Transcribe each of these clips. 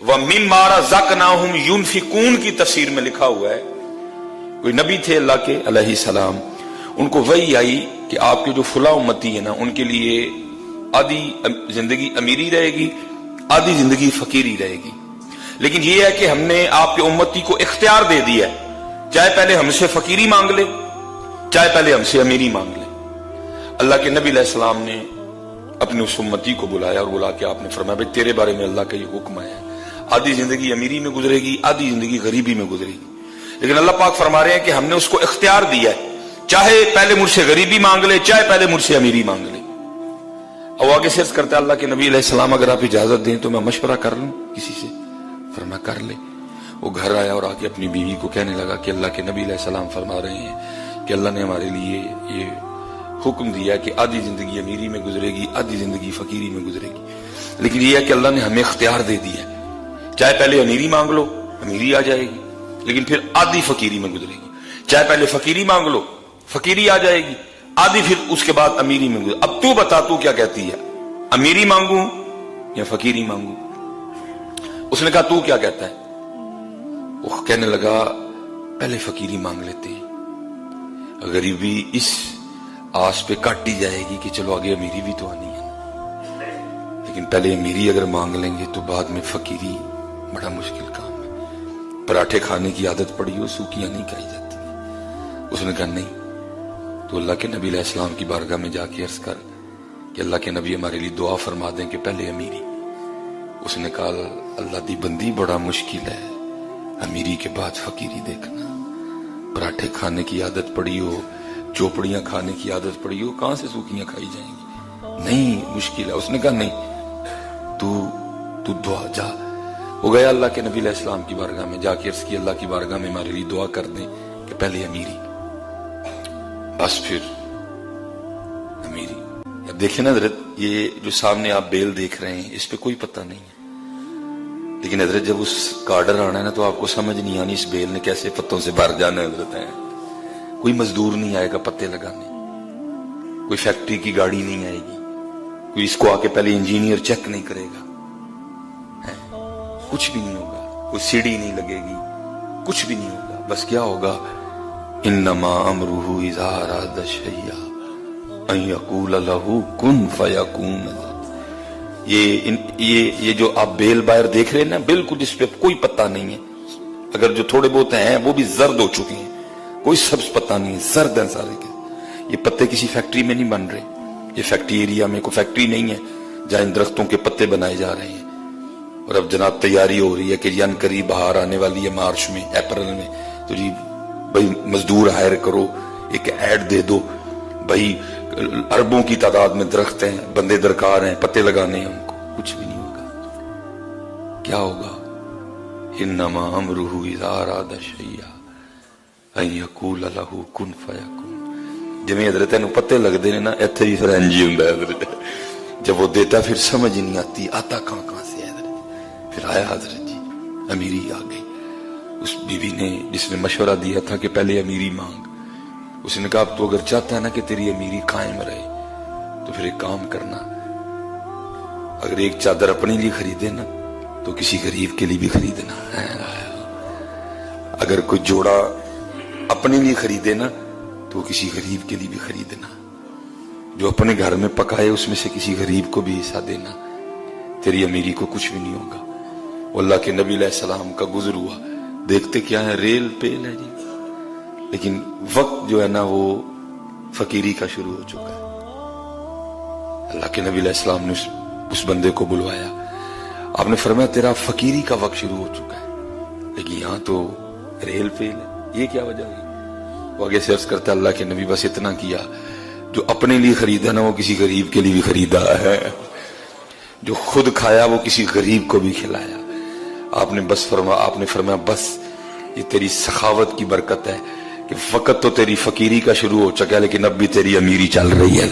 وَمِمَّا رَزَقْنَاهُمْ يُنْفِقُونَ کی تفسیر میں لکھا ہوا ہے، کوئی نبی تھے اللہ کے علیہ السلام، ان کو وحی آئی کہ آپ کے جو فلاں امتی ہیں نا ان کے لیے آدھی زندگی امیری رہے گی، آدھی زندگی فقیری رہے گی، لیکن یہ ہے کہ ہم نے آپ کے امتی کو اختیار دے دیا ہے، چاہے پہلے ہم سے فقیری مانگ لے چاہے پہلے ہم سے امیری مانگ لے۔ اللہ کے نبی علیہ السلام نے اپنے اس امتی کو بلایا اور بلا کے آپ نے فرمایا بھائی تیرے بارے میں اللہ کا یہ حکم ہے، آدھی زندگی امیری میں گزرے گی، آدھی زندگی غریبی میں گزرے گی، لیکن اللہ پاک فرما رہے ہیں کہ ہم نے اس کو اختیار دیا ہے، چاہے پہلے مجھ سے غریبی مانگ لے چاہے پہلے مجھ سے امیری مانگ لے۔ اور آگے سے عرض کرتا ہے اللہ کے نبی علیہ السلام اگر آپ اجازت دیں تو میں مشورہ کر لوں کسی سے؟ فرمایا کر لے۔ وہ گھر آیا اور آگے اپنی بیوی کو کہنے لگا کہ اللہ کے نبی علیہ السلام فرما رہے ہیں کہ اللہ نے ہمارے لیے یہ حکم دیا کہ آدھی زندگی امیری میں گزرے گی، آدھی زندگی فقیری میں گزرے گی، لیکن یہ ہے کہ اللہ نے ہمیں اختیار دے دیا ہے، چاہے پہلے امیری مانگ لو امیری آ جائے گی، لیکن پھر آدھی فقیری میں گزرے گی، چاہے پہلے فقیری مانگ لو فقیری آ جائے گی، آدھی پھر اس کے بعد امیری میں گزرے۔ اب تو بتا تو کیا کہتی ہے، امیری مانگوں یا فقیری مانگوں؟ اس نے کہا تو کیا کہتا ہے؟ وہ کہنے لگا پہلے فقیری مانگ لیتے ہیں، غریبی اس آس پہ کاٹی جائے گی کہ چلو آگے امیری بھی تو آنی ہے، لیکن پہلے امیری اگر مانگ لیں گے تو بعد میں فقیری بڑا مشکل کام ہے، پراٹھے کھانے کی عادت پڑی ہو سوکیاں نہیں کھائی جاتی ہیں۔ اس نے کہا نہیں، تو اللہ کے نبی علیہ السلام کی بارگاہ میں جا کے عرض کر کہ اللہ کے نبی ہمارے لیے دعا فرما دیں کہ پہلے امیری۔ اس نے کہا اللہ دی بندی بڑا مشکل ہے امیری کے بعد فقیری دیکھنا، پراٹھے کھانے کی عادت پڑی ہو چوپڑیاں کھانے کی عادت پڑی ہو کہاں سے سوکیاں کھائی جائیں گی؟ نہیں مشکل ہے۔ اس نے کہا نہیں، تو دعا جا۔ وہ گیا اللہ کے نبی علیہ السلام کی بارگاہ میں جا کے عرض کی اللہ کی بارگاہ میں ہمارے لیے دعا کر دیں کہ پہلے امیری بس پھر امیری۔ اب دیکھیں نا حضرت، یہ جو سامنے آپ بیل دیکھ رہے ہیں اس پہ کوئی پتہ نہیں ہے، لیکن حضرت جب اس کا آرڈر آنا ہے نا تو آپ کو سمجھ نہیں آنی اس بیل نے کیسے پتوں سے بھر جانا ہے حضرت ہے۔ کوئی مزدور نہیں آئے گا پتے لگانے، کوئی فیکٹری کی گاڑی نہیں آئے گی، کوئی اس کو آ کے پہلے انجینئر چیک نہیں کرے گا، کچھ بھی نہیں ہوگا، کوئی سیڑھی نہیں لگے گی، کچھ بھی نہیں ہوگا، بس کیا ہوگا انما امرہ اذا اراد شیئا ان یقول لہ کن فیکون۔ یہ جو آپ بیل باہر دیکھ رہے ہیں نا بالکل اس پہ کوئی پتہ نہیں ہے، اگر جو تھوڑے بہت ہیں وہ بھی زرد ہو چکے ہیں، کوئی سبز پتہ نہیں ہے، زرد ہیں سارے کے۔ یہ پتے کسی فیکٹری میں نہیں بن رہے، یہ فیکٹری ایریا میں کوئی فیکٹری نہیں ہے جہاں ان درختوں کے پتے بنائے جا رہے ہیں۔ اور اب جناب تیاری ہو رہی ہے کہ ان قریب بہار آنے والی ہے مارچ میں اپریل میں، تو جی بھائی مزدور ہائر کرو، ایک ایڈ دے دو بھائی اربوں کی تعداد میں درخت ہیں، بندے درکار ہیں، پتے لگانے ہیں ان کو، کچھ بھی نہیں ہوگا۔ کیا ہوگا انما امرہ اذا اراد شیئا ان یقول لہ کن فیکون۔ جویں حضرت نو پتے لگتے ہیں نا ایتھے ہی پھر انج ہی ہوندا ہے حضرت، جب وہ دیتا پھر سمجھ نہیں آتی آتا کہاں سے ہے حضرت۔ پھر آیا حضرت جی امیری آ گئی۔ اس بیوی نے جس نے مشورہ دیا تھا کہ پہلے امیری مانگ، اس نے کہا اب تو اگر چاہتا ہے نا کہ تیری امیری قائم رہے تو پھر ایک کام کرنا، اگر ایک چادر اپنے لیے خریدے نا تو کسی غریب کے لیے بھی خریدنا، اگر کوئی جوڑا اپنے لیے خریدے نا تو کسی غریب کے لیے بھی خریدنا، جو اپنے گھر میں پکائے اس میں سے کسی غریب کو بھی حصہ دینا، تیری امیری کو کچھ بھی نہیں ہوگا۔ اللہ کے نبی علیہ السلام کا گزر ہوا، دیکھتے کیا ہے ریل پیل ہے جی، لیکن وقت جو ہے نا وہ فقیری کا شروع ہو چکا ہے۔ اللہ کے نبی علیہ السلام نے اس بندے کو بلوایا، آپ نے فرمایا تیرا فقیری کا وقت شروع ہو چکا ہے، لیکن یہاں تو ریل پیل ہے، یہ کیا وجہ ہوئی؟ وہ آگے سے عرض کرتا اللہ کے نبی بس اتنا کیا، جو اپنے لیے خریدا نا وہ کسی غریب کے لیے بھی خریدا ہے، جو خود کھایا وہ کسی غریب کو بھی کھلایا۔ آپ نے فرمایا بس یہ تیری سخاوت کی برکت ہے کہ وقت تو تیری فقیری کا شروع ہو چکا ہے لیکن اب بھی تیری امیری چل رہی ہے۔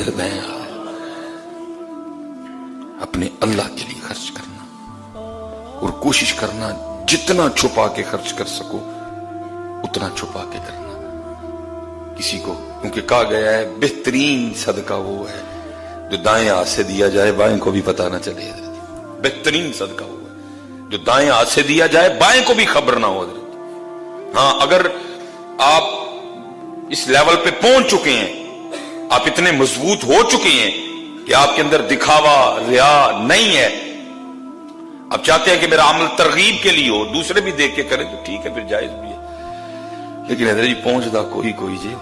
اپنے اللہ کے لیے خرچ کرنا اور کوشش کرنا جتنا چھپا کے خرچ کر سکو اتنا چھپا کے کرنا کسی کو، کیونکہ کہا گیا ہے بہترین صدقہ وہ ہے جو دائیں ہاتھ سے دیا جائے بائیں کو بھی پتہ نہ چلے، بہترین صدقہ وہ ہے جو دائیں ہاتھ سے دیا جائے بائیں کو بھی خبر نہ ہو حضرت. ہاں اگر آپ اس لیول پہ پہنچ چکے ہیں, آپ اتنے مضبوط ہو چکے ہیں کہ آپ کے اندر دکھاوا ریا نہیں ہے, آپ چاہتے ہیں کہ میرا عمل ترغیب کے لیے ہو, دوسرے بھی دیکھ کے کریں تو ٹھیک ہے, پھر جائز بھی ہے. لیکن حضرت جی پہنچدا کوئی جی